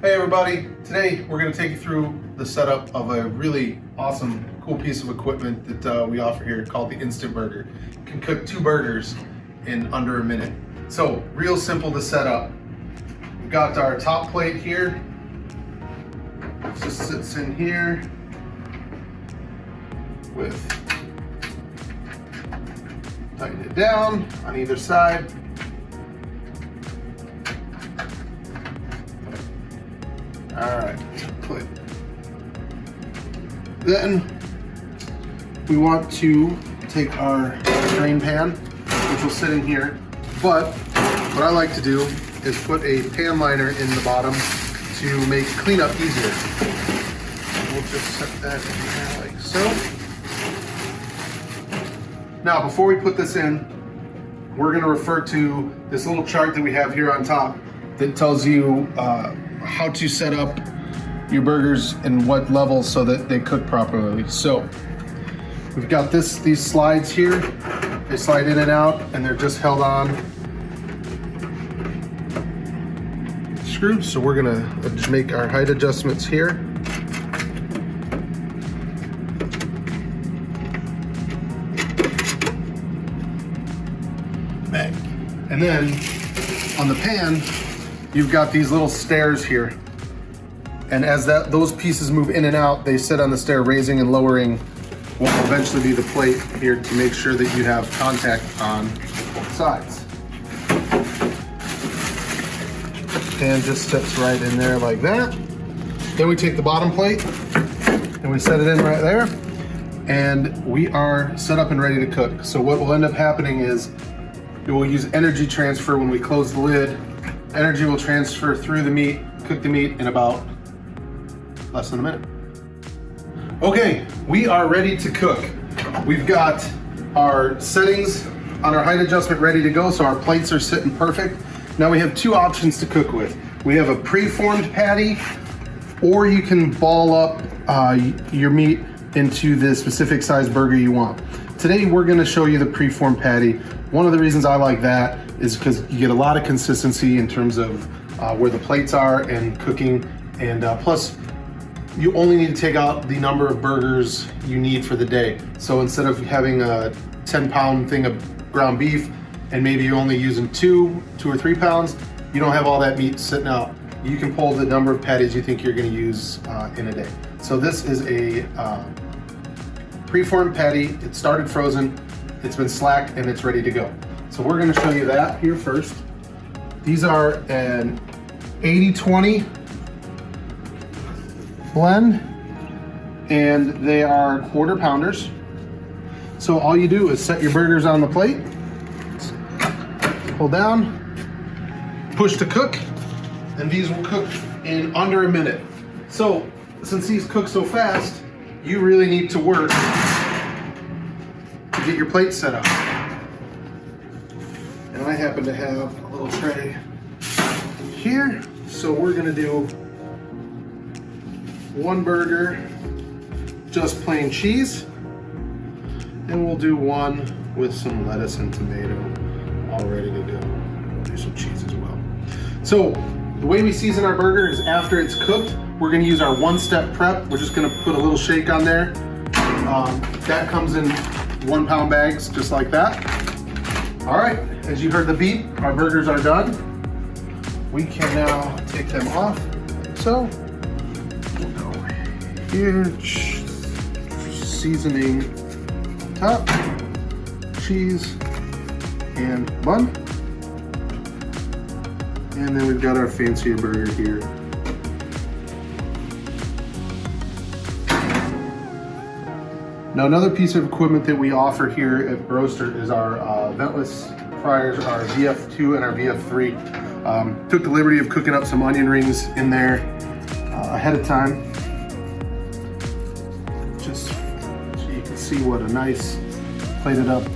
Hey everybody, today we're going to take you through the setup of a really awesome, cool piece of equipment that we offer here called the Instant Burger. You can cook 2 burgers in under a minute. So, real simple to set up. We've got our top plate here. It just sits in here with, tighten it down on either side. Alright, click. Then we want to take our drain pan, which will sit in here, but what I like to do is put a pan liner in the bottom to make cleanup easier. We'll just set that in there like so. Now, before we put this in, we're going to refer to this little chart that we have here on top that tells you how to set up your burgers and what levels so that they cook properly. So we've got these slides here. They slide in and out and they're just held on screws. So we're gonna make our height adjustments here. Bang. And then on the pan, you've got these little stairs here. And as those pieces move in and out, they sit on the stair, raising and lowering what will eventually be the plate here to make sure that you have contact on both sides. Pan just sits right in there like that. Then we take the bottom plate and we set it in right there. And we are set up and ready to cook. So what will end up happening is it will use energy transfer when we close the lid. Energy will transfer through the meat, cook the meat in about less than a minute. Okay, we are ready to cook. We've got our settings on our height adjustment ready to go, so our plates are sitting perfect. Now we have 2 options to cook with. We have a pre-formed patty, or you can ball up your meat into the specific size burger you want. Today we're gonna show you the pre-formed patty. One of the reasons I like that is because you get a lot of consistency in terms of where the plates are and cooking, and plus you only need to take out the number of burgers you need for the day. So instead of having a 10-pound thing of ground beef and maybe you're only using 2 or 3 pounds, you don't have all that meat sitting out. You can pull the number of patties you think you're gonna use in a day. So this is a preformed patty. It started frozen, it's been slacked, and it's ready to go. So we're gonna show you that here first. These are an 80-20 blend, and they are 1/4 pounders. So all you do is set your burgers on the plate, pull down, push to cook, and these will cook in under a minute. So since these cook so fast, you really need to work to get your plate set up. And I happen to have a little tray here, so we're gonna do 1 burger, just plain cheese, and we'll do 1 with some lettuce and tomato all ready to go. We'll do some cheese as well. So the way we season our burger is after it's cooked, we're gonna use our 1-step prep. We're just gonna put a little shake on there. That comes in 1-pound bags, just like that. All right, as you heard the beep, our burgers are done. We can now take them off. So we'll go here, seasoning top, cheese, and bun. And then we've got our fancier burger here. Now another piece of equipment that we offer here at Broaster is our ventless fryers, our VF2 and our VF3. Took the liberty of cooking up some onion rings in there ahead of time, just so you can see what a nice plated up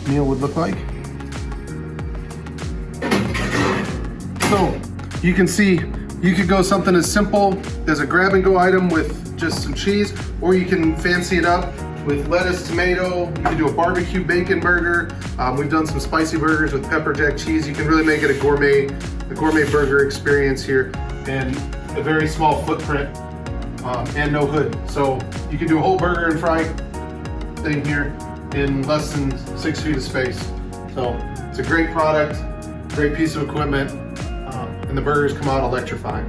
meal would look like. So you can see you could go something as simple as a grab and go item with just some cheese, or you can fancy it up with lettuce, tomato. You can do a barbecue bacon burger. We've done some spicy burgers with pepper jack cheese. You can really make it a gourmet burger experience here. And a very small footprint and no hood. So you can do a whole burger and fry thing here in less than 6 feet of space. So it's a great product, great piece of equipment, and the burgers come out electrifying.